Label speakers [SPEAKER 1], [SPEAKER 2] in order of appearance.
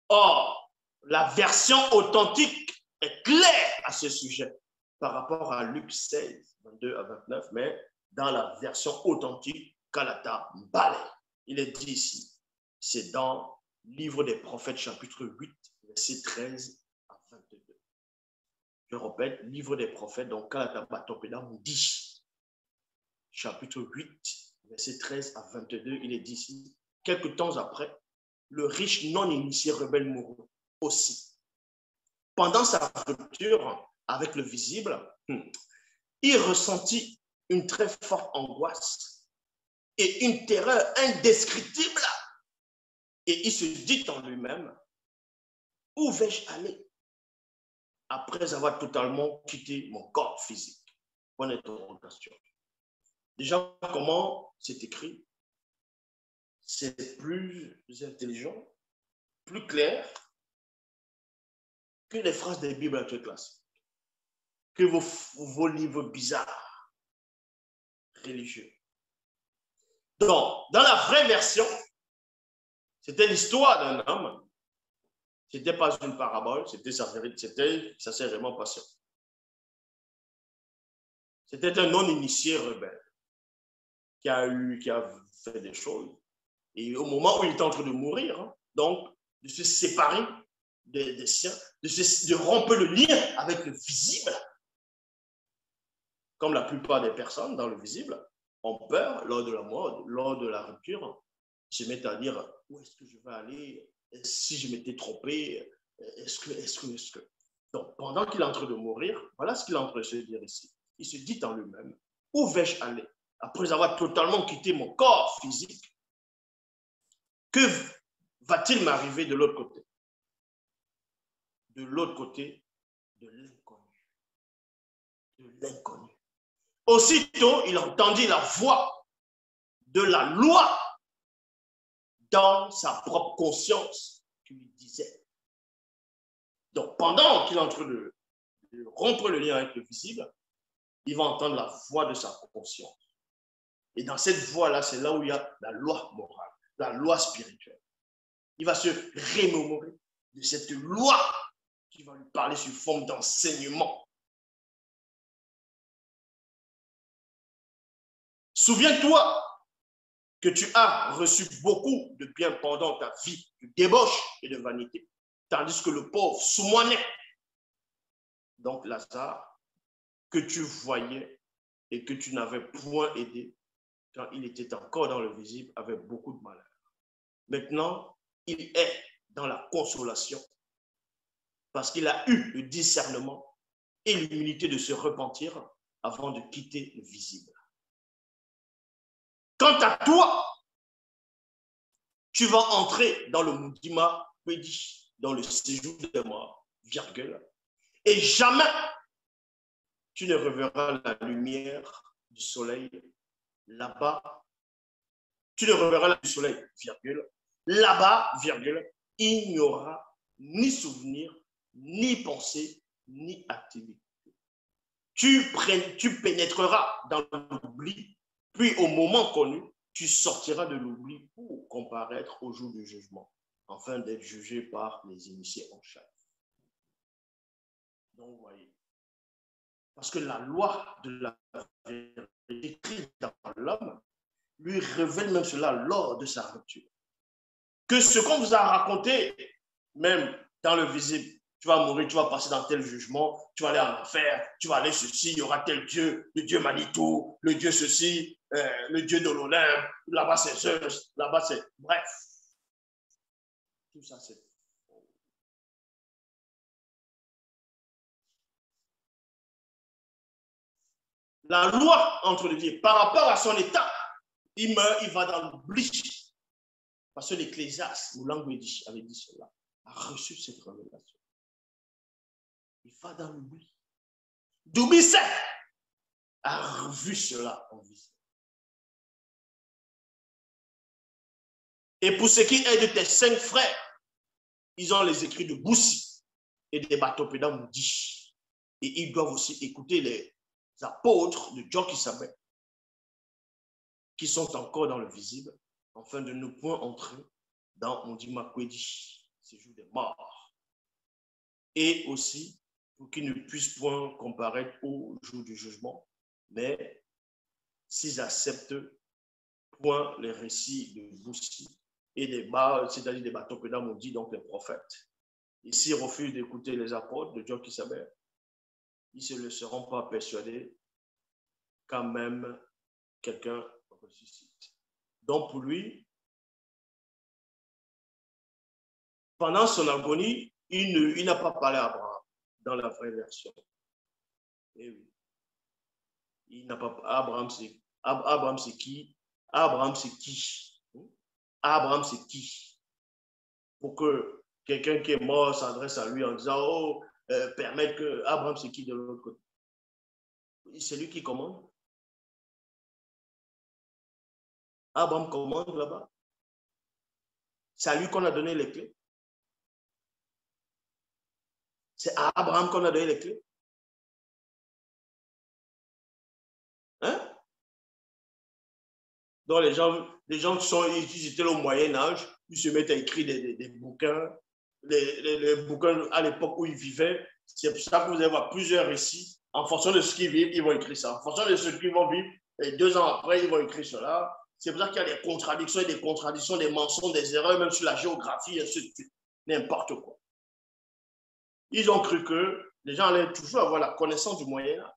[SPEAKER 1] Or, la version authentique est claire à ce sujet par rapport à Luc 16, 22 à 29, mais dans la version authentique, Kalata Mbale, il est dit ici, c'est dans le livre des prophètes, chapitre 8, verset 13 à 22. Je répète, livre des prophètes, donc Kalata Batopeda dit, chapitre 8, verset 13 à 22, il est dit ici, quelque temps après, le riche non-initié rebelle mourut aussi. Pendant sa rupture avec le visible, il ressentit une très forte angoisse et une terreur indescriptible. Et il se dit en lui-même, où vais-je aller après avoir totalement quitté mon corps physique? Bonne interrogation. Déjà, comment c'est écrit? C'est plus intelligent, plus clair que les phrases des Bibles classiques, que vos livres bizarres, religieux. Donc, dans la vraie version, c'était l'histoire d'un homme. Ce n'était pas une parabole, ça s'est vraiment passé. C'était un non-initié rebelle qui a fait des choses. Et au moment où il était en train de mourir, donc, de se séparer des siens, de rompre le lien avec le visible, comme la plupart des personnes dans le visible ont peur lors de la mort, lors de la rupture, se mettent à dire où est-ce que je vais aller, si je m'étais trompé, est-ce que. Donc, pendant qu'il est en train de mourir, voilà ce qu'il est en train de se dire ici. Il se dit en lui-même, où vais-je aller après avoir totalement quitté mon corps physique? Que va-t-il m'arriver de l'autre côté? De l'autre côté de l'inconnu. De l'inconnu. Aussitôt, il entendit la voix de la loi dans sa propre conscience qui lui disait. Donc, pendant qu'il est en train de rompre le lien avec le visible, il va entendre la voix de sa conscience. Et dans cette voix-là, c'est là où il y a la loi morale, la loi spirituelle. Il va se remémorer de cette loi qui va lui parler sous forme d'enseignement. Souviens-toi que tu as reçu beaucoup de bien pendant ta vie de débauche et de vanité, tandis que le pauvre soumoinait, donc Lazare, que tu voyais et que tu n'avais point aidé quand il était encore dans le visible, avait beaucoup de malheur. Maintenant, il est dans la consolation parce qu'il a eu le discernement et l'humilité de se repentir avant de quitter le visible. Quant à toi, tu vas entrer dans le Mudima Wedi, dans le séjour des morts, virgule, et jamais tu ne reverras la lumière du soleil là-bas. Tu ne reverras la lumière du soleil, virgule, là-bas, virgule, il n'y aura ni souvenir, ni pensée, ni activité. Tu pénétreras dans l'oubli, puis au moment connu, tu sortiras de l'oubli pour comparaître au jour du jugement, afin d'être jugé par les initiés en chair. Donc, vous voyez, parce que la loi de la vérité écrite dans l'homme lui révèle même cela lors de sa rupture. Que ce qu'on vous a raconté, même dans le visible, tu vas mourir, tu vas passer dans tel jugement, tu vas aller en enfer, tu vas aller ceci, il y aura tel Dieu, le Dieu Manitou, le Dieu ceci, le Dieu de l'Olympe, là-bas c'est Zeus, là-bas c'est... Bref. Tout ça c'est... La loi entre les dieux, par rapport à son état, il meurt, il va dans l'oubli. Parce que l'Ecclésiaste, ou langue avait dit cela, a reçu cette révélation. Il va dans l'oubli. Doubissé a vu cela en vie. Et pour ce qui est de tes 5 frères, ils ont les écrits de Boussi et des Batopéda Moudi. Et ils doivent aussi écouter les apôtres de John Kisabé, qui sont encore dans le visible, afin de ne point entrer dans Ondima Kwedi, ce jour des mort. Et aussi, pour qu'ils ne puissent point comparaître au jour du jugement, mais s'ils acceptent point les récits de Boussi et des bas, c'est-à-dire des bateaux que nous dit donc les prophètes. Et s'ils refusent d'écouter les apôtres de Dieu qui s'appelle, ils ne se laisseront pas persuader quand même quelqu'un ressuscite. Donc pour lui, pendant son agonie, il n'a pas parlé à Abraham dans la vraie version. Et oui. Il n'a pas. Abraham, c'est qui? Abraham, c'est qui? Abraham, c'est qui? Pour que quelqu'un qui est mort s'adresse à lui en disant, oh, permettre que Abraham, c'est qui de l'autre côté? C'est lui qui commande. Abraham commande là-bas. C'est à lui qu'on a donné les clés. C'est à Abraham qu'on a donné les clés. Hein? Donc les gens qui étaient au Moyen-Âge, ils se mettent à écrire des bouquins, les bouquins à l'époque où ils vivaient. C'est pour ça que vous allez voir plusieurs récits. En fonction de ce qu'ils vivent, ils vont écrire ça. En fonction de ce qu'ils vont vivre, et 2 ans après, ils vont écrire cela. C'est pour ça qu'il y a des contradictions et des contradictions, des mensonges, des erreurs, même sur la géographie, et ainsi de suite. N'importe quoi. Ils ont cru que les gens allaient toujours avoir la connaissance du Moyen-Âge.